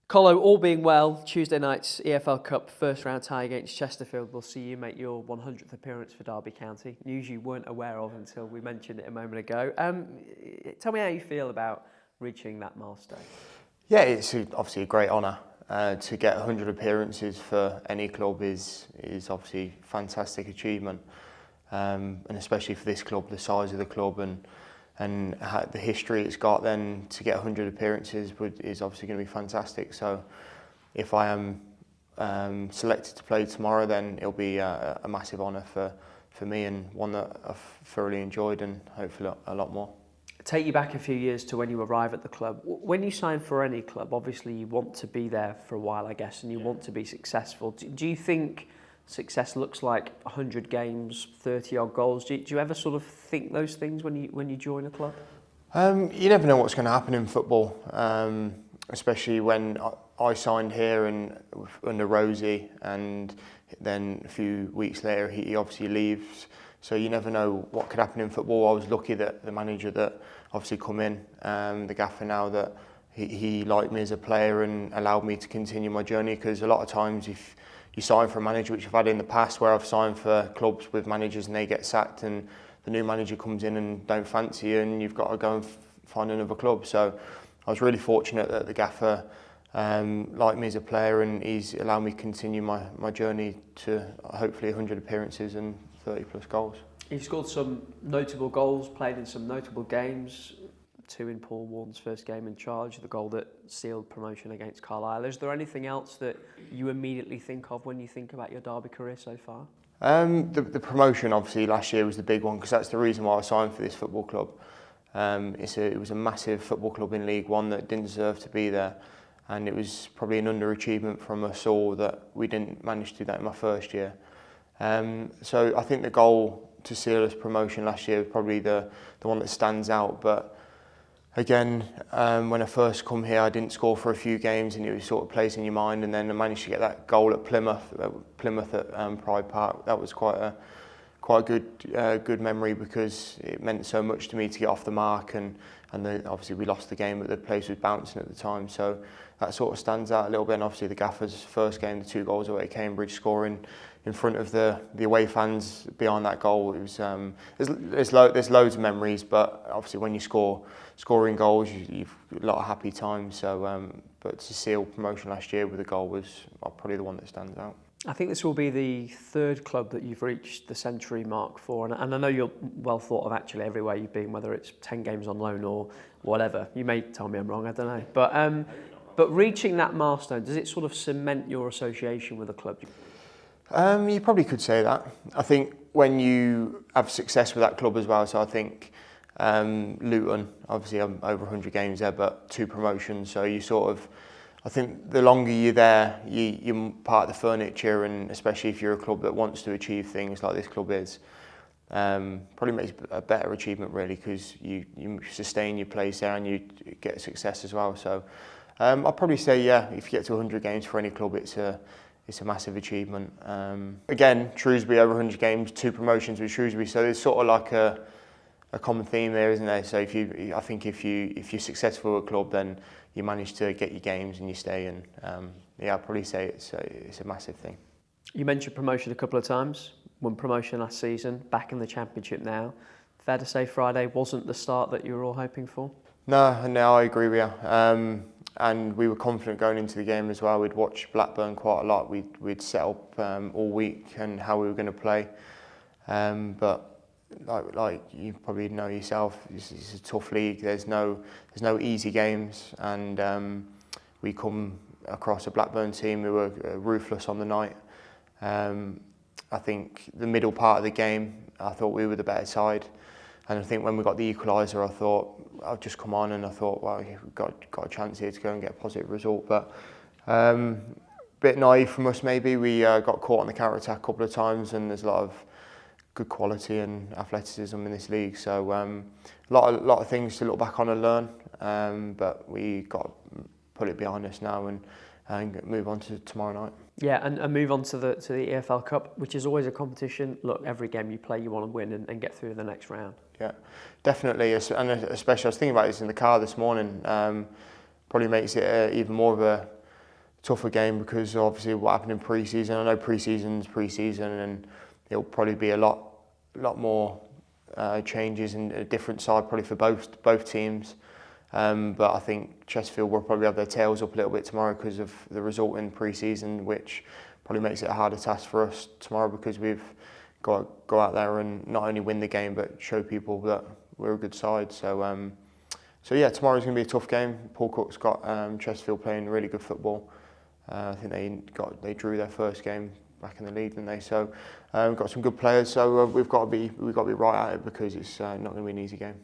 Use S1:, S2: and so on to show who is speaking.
S1: Colo, all being well, Tuesday night's EFL Cup first round tie against Chesterfield will see you make your 100th appearance for Derby County. News you weren't aware of until we mentioned it a moment ago. Tell me how you feel about reaching that milestone.
S2: Yeah, it's obviously a great honour. To get 100 appearances for any club is obviously a fantastic achievement, and especially for this club, the size of the club and the history it's got. Then to get 100 appearances is obviously going to be fantastic. So if I am selected to play tomorrow, then it'll be a massive honour for me, and one that I've thoroughly enjoyed, and hopefully a lot more.
S1: Take you back a few years to when you arrive at the club. When you sign for any club, obviously you want to be there for a while, I guess, and you want to be successful. Do you think success looks like 100 games, 30-odd goals? Do you ever sort of think those things when you join a club?
S2: You never know what's going to happen in football, especially when I signed here and under Rosie, and then a few weeks later he obviously leaves. So you never know what could happen in football. I was lucky that the manager that obviously come in, the gaffer now, that he liked me as a player and allowed me to continue my journey, because a lot of times if you sign for a manager, which I've had in the past where I've signed for clubs with managers and they get sacked and the new manager comes in and don't fancy you and you've got to go and find another club. So I was really fortunate that the gaffer liked me as a player, and he's allowed me to continue my journey to hopefully 100 appearances and 30 plus goals.
S1: You've scored some notable goals, played in some notable games, 2 in Paul Warden's first game in charge, the goal that sealed promotion against Carlisle. Is there anything else that you immediately think of when you think about your Derby career so far?
S2: The promotion obviously last year was the big one, because that's the reason why I signed for this football club. It was a massive football club in League One that didn't deserve to be there, and it was probably an underachievement from us all that we didn't manage to do that in my first year. So I think the goal to seal us promotion last year was probably the one that stands out. But again, when I first come here, I didn't score for a few games, and it was sort of plays in your mind. And then I managed to get that goal at Plymouth at Pride Park. That was quite a good memory, because it meant so much to me to get off the mark. And obviously we lost the game, but the place was bouncing at the time. So that sort of stands out a little bit. And obviously the gaffer's first game, the 2 goals away at Cambridge, scoring in front of the away fans behind that goal. It was there's loads of memories, but obviously when you scoring goals, you've got a lot of happy times. So but to seal promotion last year with a goal was probably the one that stands out.
S1: I think this will be the 3rd club that you've reached the century mark for, and I know you're well thought of actually everywhere you've been, whether it's 10 games on loan or whatever. You may tell me I'm wrong, I don't know. But reaching that milestone, does it sort of cement your association with the club?
S2: You probably could say that. I think when you have success with that club as well, so I think Luton, obviously I'm over 100 games there, but 2 promotions, so you sort of, I think the longer you're there, you're part of the furniture, and especially if you're a club that wants to achieve things like this club is, probably makes a better achievement really, because you sustain your place there and you get success as well. So I'll probably say, yeah, if you get to 100 games for any club, it's a massive achievement. Again, Shrewsbury over 100 games, 2 promotions with Shrewsbury, so there's sort of like a common theme there, isn't there? So I think if you're successful at a club, then you manage to get your games and you stay. And yeah, I'd probably say it's a massive thing.
S1: You mentioned promotion a couple of times. Won promotion last season, back in the Championship now. Fair to say Friday wasn't the start that you were all hoping for? No,
S2: I agree with you. And we were confident going into the game as well. We'd watched Blackburn quite a lot. We'd set up all week and how we were going to play. But like you probably know yourself, it's a tough league. There's no easy games, and we come across a Blackburn team who were ruthless on the night. I think the middle part of the game, I thought we were the better side. And I think when we got the equaliser, I thought, I'll just come on, and I thought, well, we've got a chance here to go and get a positive result. But a bit naive from us maybe. We got caught on the counter-attack a couple of times, and there's a lot of good quality and athleticism in this league. So a lot of things to look back on and learn. But we got to put it behind us now and move on to tomorrow night.
S1: Yeah, and move on to the EFL Cup, which is always a competition. Look, every game you play, you want to win and get through the next round.
S2: Yeah, definitely, and especially I was thinking about this in the car this morning. Probably makes it even more of tougher game because obviously what happened in pre-season. I know pre-season's pre-season, and it'll probably be a lot more changes and a different side probably for both teams. But I think Chesterfield will probably have their tails up a little bit tomorrow because of the result in pre-season, which probably makes it a harder task for us tomorrow because we've got to go out there and not only win the game but show people that we're a good side. So yeah, tomorrow's going to be a tough game. Paul Cook's got Chesterfield playing really good football. I think they drew their first game back in the league, didn't they? So we've got some good players. So we've got to be right at it because it's not going to be an easy game.